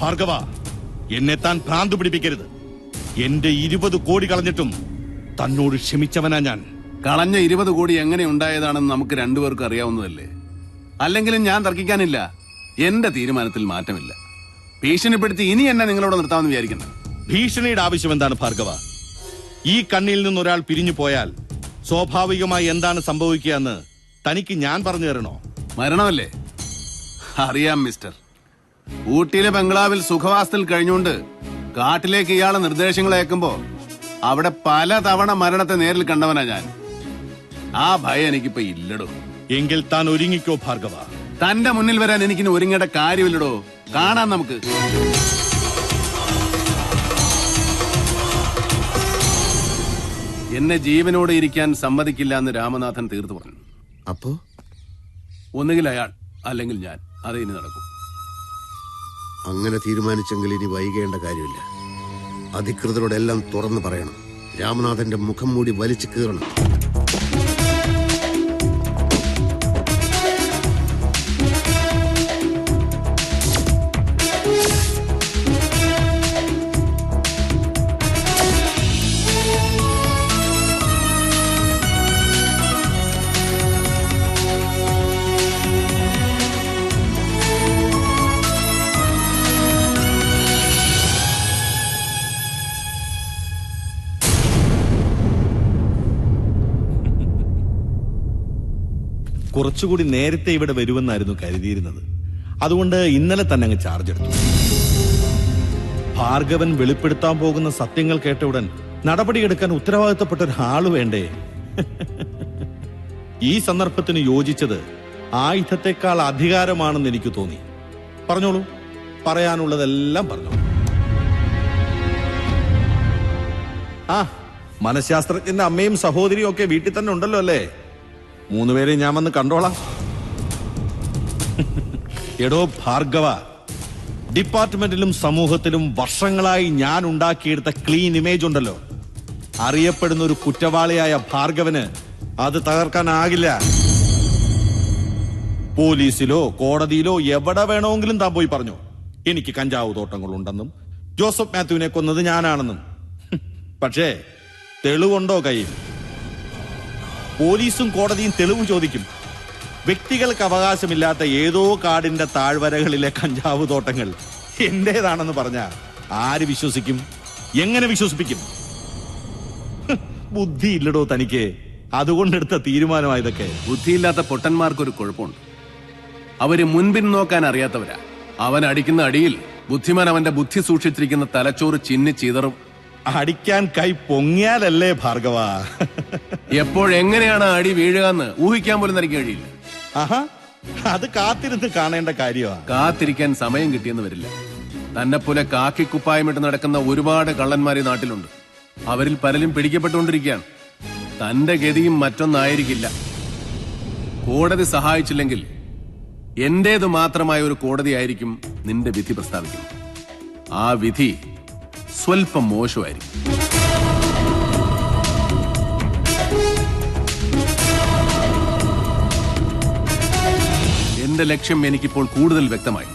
ഭാർഗവ, എന്നെ താൻ ഭ്രാന്ത് പിടിപ്പിക്കരുത്. എന്റെ 20 കോടി കളഞ്ഞിട്ടും തന്നോട് ക്ഷമിച്ചവനാ ഞാൻ. കളഞ്ഞ 20 കോടി എങ്ങനെ ഉണ്ടായതാണെന്ന് നമുക്ക് രണ്ടുപേർക്കും അറിയാവുന്നതല്ലേ. അല്ലെങ്കിലും ഞാൻ തർക്കിക്കാനില്ല. എന്റെ തീരുമാനത്തിൽ മാറ്റമില്ല. ഭീഷണിപ്പെടുത്തി ഇനി എന്നെ നിങ്ങളോട് നിർത്താമെന്ന് വിചാരിക്കണ്ട. ഭീഷണിയുടെ ആവശ്യം എന്താണ് ഭാർഗവ? ഈ കണ്ണിൽ നിന്ന് ഒരാൾ പിരിഞ്ഞു പോയാൽ സ്വാഭാവികമായി എന്താണ് സംഭവിക്കുക എന്ന് തനിക്ക് ഞാൻ പറഞ്ഞു തരണോ? മരണമല്ലേ? അറിയാം മിസ്റ്റർ. ഊട്ടിയിലെ ബംഗ്ലാവിൽ സുഖവാസത്തിൽ കഴിഞ്ഞുകൊണ്ട് കാട്ടിലേക്ക് ഇയാളെ നിർദ്ദേശങ്ങൾ അയക്കുമ്പോ അവിടെ പല തവണ മരണത്തെ നേരിൽ കണ്ടവനാ ഞാൻ. ആ ഭയം എനിക്കിപ്പോ ഇല്ലടോ. എങ്കിൽ താൻ ഒരുങ്ങിക്കോ ഭാർഗവ. തന്റെ മുന്നിൽ വരാൻ എനിക്കിനി ഒരുങ്ങേണ്ട കാര്യമില്ലടോ. കാണാം നമുക്ക്. എന്നെ ജീവനോടെ ഇരിക്കാൻ സമ്മതിക്കില്ല എന്ന് രാമനാഥൻ തീർത്തു പറഞ്ഞു. അപ്പോ ഒന്നുകിൽ അയാൾ അല്ലെങ്കിൽ ഞാൻ. അത് ഇനി നടക്കും. അങ്ങനെ തീരുമാനിച്ചെങ്കിൽ ഇനി വൈകേണ്ട കാര്യമില്ല. അധികൃതരോടെല്ലാം തുറന്നു പറയണം. രാമനാഥന്റെ മുഖം മൂടി വലിച്ചു കീറണം. കുറച്ചുകൂടി നേരത്തെ ഇവിടെ വരുമെന്നായിരുന്നു കരുതിയിരുന്നത്. അതുകൊണ്ട് ഇന്നലെ തന്നെ അങ്ങ് ചാർജ് എടുത്തു. ഭാർഗവൻ വെളിപ്പെടുത്താൻ പോകുന്ന സത്യങ്ങൾ കേട്ട ഉടൻ നടപടിയെടുക്കാൻ ഉത്തരവാദിത്തപ്പെട്ട ഒരാള് വേണ്ടേ? ഈ സന്ദർഭത്തിന് യോജിച്ചത് ആയുധത്തെക്കാൾ അധികാരമാണെന്ന് എനിക്ക് തോന്നി. പറഞ്ഞോളൂ, പറയാനുള്ളതെല്ലാം പറഞ്ഞോളൂ. ആ, മനഃശാസ്ത്രജ്ഞന്റെ അമ്മയും സഹോദരിയും ഒക്കെ വീട്ടിൽ തന്നെ ഉണ്ടല്ലോ അല്ലേ? 3 പേരെ ഞാൻ വന്ന് കണ്ടോളാം. എടോ ഭാർഗവ, ഡിപ്പാർട്ട്മെന്റിലും സമൂഹത്തിലും വർഷങ്ങളായി ഞാൻ ഉണ്ടാക്കിയെടുത്ത ക്ലീൻ ഇമേജ് ഉണ്ടല്ലോ, അറിയപ്പെടുന്ന ഒരു കുറ്റവാളിയായ ഭാർഗവന് അത് തകർക്കാനാകില്ല. പോലീസിലോ കോടതിയിലോ എവിടെ വേണമെങ്കിലും താൻ പോയി പറഞ്ഞു എനിക്ക് കഞ്ചാവ് തോട്ടങ്ങളുണ്ടെന്നും ജോസഫ് മാത്യുവിനെ കൊന്നത് ഞാനാണെന്നും. പക്ഷേ തെളിവുണ്ടോ കയ്യിൽ? പോലീസും കോടതിയും തെളിവ് ചോദിക്കും. വ്യക്തികൾക്ക് അവകാശമില്ലാത്ത ഏതോ കാടിന്റെ താഴ്വരകളിലെ കഞ്ചാവ് തോട്ടങ്ങൾ എന്റേതാണെന്ന് പറഞ്ഞ ആര് വിശ്വസിക്കും? എങ്ങനെ വിശ്വസിപ്പിക്കും? ബുദ്ധിയില്ലടോ തനിക്ക്. അതുകൊണ്ടെടുത്ത തീരുമാനമായതൊക്കെ. ബുദ്ധിയില്ലാത്ത പൊട്ടന്മാർക്കൊരു കുഴപ്പമുണ്ട്. അവര് മുൻപിൻ നോക്കാൻ അറിയാത്തവരാ. അവൻ അടിക്കുന്ന അടിയിൽ ബുദ്ധിമാൻ അവന്റെ ബുദ്ധി സൂക്ഷിച്ചിരിക്കുന്ന തലച്ചോറ് ചിന്നി ചിതറും. അടിക്കാൻ കൈ പൊങ്ങിയാലല്ലേ ഭാർഗവ? എപ്പോഴെങ്ങനെയാണ് അടി വീഴുകയെന്ന് ഊഹിക്കാൻ പോലും തനിക്ക് കഴിയില്ല. ആഹാ, അത് കാത്തിരുന്ന് കാണേണ്ട കാര്യമാണ്. കാത്തിരിക്കാൻ സമയം കിട്ടിയെന്ന് വരില്ല. തന്നെ പോലെ കാക്കിക്കുപ്പായമിട്ട് നടക്കുന്ന ഒരുപാട് കള്ളന്മാർ ഈ നാട്ടിലുണ്ട്. അവരിൽ പലരും പിടിക്കപ്പെട്ടുകൊണ്ടിരിക്കുകയാണ്. തന്റെ ഗതിയും മറ്റൊന്നായിരിക്കില്ല. കോടതി സഹായിച്ചില്ലെങ്കിൽ എന്റേത് മാത്രമായ ഒരു കോടതിയായിരിക്കും നിന്റെ വിധി പ്രസ്താവിക്കുന്നത്. ആ വിധി സ്വൽപ്പം മോശമായിരിക്കും. എന്റെ ലക്ഷ്യം എനിക്കിപ്പോൾ കൂടുതൽ വ്യക്തമായി.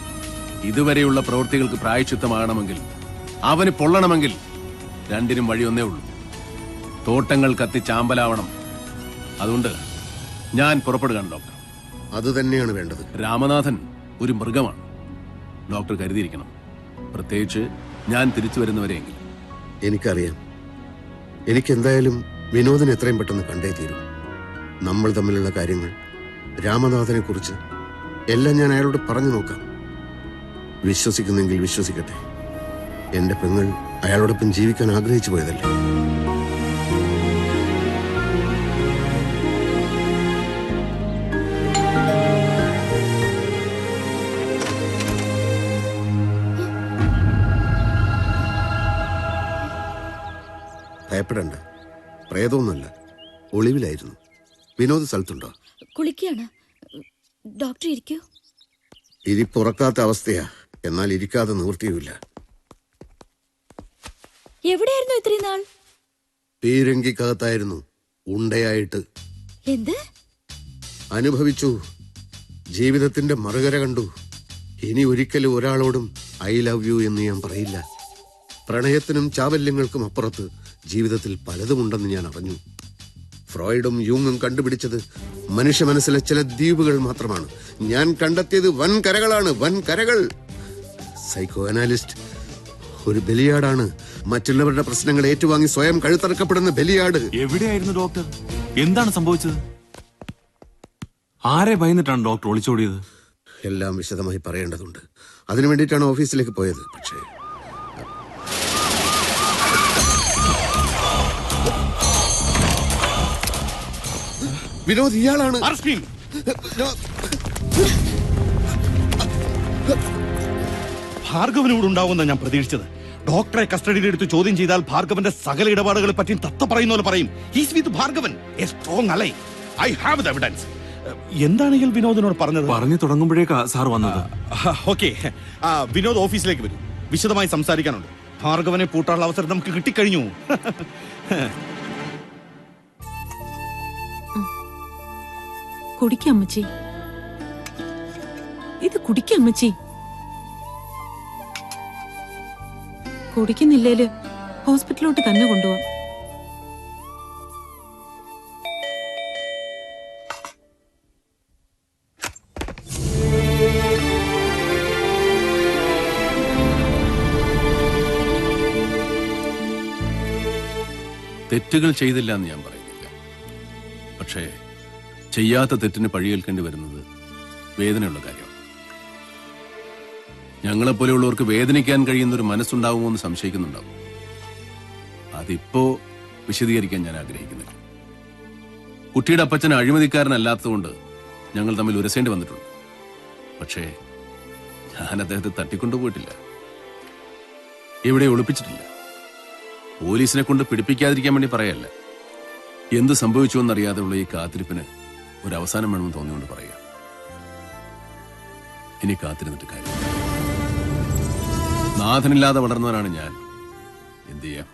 ഇതുവരെയുള്ള പ്രവൃത്തികൾക്ക് പ്രായശ്ചിത്തമാകണമെങ്കിൽ, അവന് പൊള്ളണമെങ്കിൽ രണ്ടിനും വഴിയൊന്നേ ഉള്ളൂ. തോട്ടങ്ങൾ കത്തി ചാമ്പലാവണം. അതുകൊണ്ട് ഞാൻ പുറപ്പെടുകയാണ് ഡോക്ടർ. അത് തന്നെയാണ് വേണ്ടത്. രാമനാഥൻ ഒരു മൃഗമാണ്. ഡോക്ടർ കരുതിയിരിക്കണം. പ്രത്യേകിച്ച് ഞാൻ തിരിച്ചു വരുന്നവരെയെങ്കിൽ. എനിക്കറിയാം. എനിക്കെന്തായാലും വിനോദിനെ എത്രയും പെട്ടെന്ന് കണ്ടേ തീരൂ. നമ്മൾ തമ്മിലുള്ള കാര്യങ്ങൾ, രാമനാഥനെ കുറിച്ച് എല്ലാം ഞാൻ അയാളോട് പറഞ്ഞു നോക്കാം. വിശ്വസിക്കുന്നെങ്കിൽ വിശ്വസിക്കട്ടെ. എന്റെ പെങ്ങൾ അയാളോടൊപ്പം ജീവിക്കാൻ ആഗ്രഹിച്ചു പോയതല്ലേ. ഭയപ്പെടണ്ട, പ്രേതമൊന്നുമല്ല, ഒളിവിലായിരുന്നു. വിനോദ് സ്ഥലത്തുണ്ടോ? കുളിക്കാണ്. ഡോക്ടർ ഇരിക്കൂ. ഇരിപ്പുറക്കാത്ത അവസ്ഥയാ. എന്നാൽ ഇരിക്കാതെ നിവൃത്തിയുമില്ല. എവിടെയായിരുന്നു ഇത്രയും നാൾ? പീരങ്കിക്കകത്തായിരുന്നു, ഉണ്ടയായിട്ട്. എന്ത് അനുഭവിച്ചു. ജീവിതത്തിന്റെ മറുകര കണ്ടു. ഇനി ഒരിക്കലും ഒരാളോടും ഐ ലവ് യു എന്ന് ഞാൻ പറയില്ല. പ്രണയത്തിനും ചാവല്യങ്ങൾക്കും അപ്പുറത്ത് ജീവിതത്തിൽ പലതുമുണ്ടെന്ന് ഞാൻ അറിഞ്ഞു. ഫ്രോയിഡും യൂങ്ങും കണ്ടുപിടിച്ചത് മനുഷ്യ മനസ്സിലെ ചില ദ്വീപുകൾ മാത്രമാണ്. ഞാൻ കണ്ടെത്തിയത് വൻ കരകളാണ്, വൻ കരകൾ. സൈക്കോ അനാലിസ്റ്റ് ഒരു ബലിയാടാണ്. മറ്റുള്ളവരുടെ പ്രശ്നങ്ങൾ ഏറ്റുവാങ്ങി സ്വയം കഴുത്തറക്കപ്പെടുന്ന ബലിയാട്. എവിടെയായിരുന്നു ഡോക്ടർ? എന്താണ് സംഭവിച്ചത്? ആരെ ഭയന്നിട്ടാണ് ഡോക്ടർ ഒളിച്ചോടിയത്? എല്ലാം വിശദമായി പറയേണ്ടതുണ്ട്. അതിനു വേണ്ടിയിട്ടാണ് ഓഫീസിലേക്ക് പോയത്. പക്ഷേ വിനോദ് ഇയാളാണ്. ഭാർഗവൻ ഇവിടെ ഉണ്ടാവുമെന്ന് ഞാൻ പ്രതീക്ഷിച്ചത്. ഡോക്ടറെ കസ്റ്റഡിയിലെടുത്ത് ചോദ്യം ചെയ്താൽ ഭാർഗവന്റെ സകല ഇടപാടുകളെ പറ്റി തത്ത പറയുന്ന പോലെ പറയും. He's with Bhargavan, a strong ally. I have the evidence. എന്താണെങ്കിൽ വിനോദിനോട് പറഞ്ഞത്? പറഞ്ഞു തുടങ്ങുമ്പോഴേക്കാ സാർ വന്നത്. ഓക്കെ, വിനോദ് ഓഫീസിലേക്ക് വരും. വിശദമായി സംസാരിക്കാനുണ്ട്. ഭാർഗവനെ പൂട്ടാനുള്ള അവസരം നമുക്ക് കിട്ടിക്കഴിഞ്ഞു. കുടിക്കമ്മച്ചി, ഇത് കുടിക്കമ്മച്ചി. കുടിക്കുന്നില്ലേല് ഹോസ്പിറ്റലിലോട്ട് തന്നെ കൊണ്ടുപോവാം. തെറ്റുകൾ ചെയ്തില്ല എന്ന് ഞാൻ പറയുന്നില്ല. പക്ഷേ ചെയ്യാത്ത തെറ്റിന് പഴിയേൽക്കേണ്ടി വരുന്നത് വേദനയുള്ള കാര്യമാണ്. ഞങ്ങളെപ്പോലെയുള്ളവർക്ക് വേദനിക്കാൻ കഴിയുന്നൊരു മനസ്സുണ്ടാവുമോ എന്ന് സംശയിക്കുന്നുണ്ടാവും. അതിപ്പോ വിശദീകരിക്കാൻ ഞാൻ ആഗ്രഹിക്കുന്നില്ല. കുട്ടിയുടെ അപ്പച്ചൻ അഴിമതിക്കാരനല്ലാത്തതുകൊണ്ട് ഞങ്ങൾ തമ്മിൽ ഉരസേണ്ടി വന്നിട്ടുണ്ട്. പക്ഷേ ഞാൻ അദ്ദേഹത്തെ തട്ടിക്കൊണ്ടുപോയിട്ടില്ല, എവിടെ ഒളിപ്പിച്ചിട്ടില്ല. പോലീസിനെ കൊണ്ട് പിടിപ്പിക്കാതിരിക്കാൻ വേണ്ടി പറയല്ല. എന്ത് സംഭവിച്ചു എന്നറിയാതെയുള്ള ഈ കാത്തിരിപ്പിന് ഒരു അവസാനം വേണമെന്ന് തോന്നിയോണ്ട് പറയാം. ഇനി കാത്തിരുന്നിട്ട് കാര്യം. നാഥനില്ലാതെ വളർന്നവനാണ് ഞാൻ. എന്ത് ചെയ്യാം?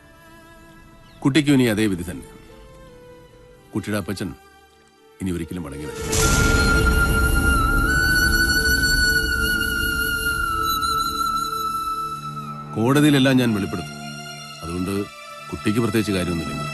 കുട്ടിക്കും ഇനി അതേ വിധി തന്നെ. കുട്ടിയുടെ അപ്പച്ചൻ ഇനി ഒരിക്കലും മടങ്ങി വരും. കോടതിയിലെല്ലാം ഞാൻ വെളിപ്പെടുത്തും. അതുകൊണ്ട് കുട്ടിക്ക് പ്രത്യേകിച്ച് കാര്യമൊന്നുമില്ലെങ്കിൽ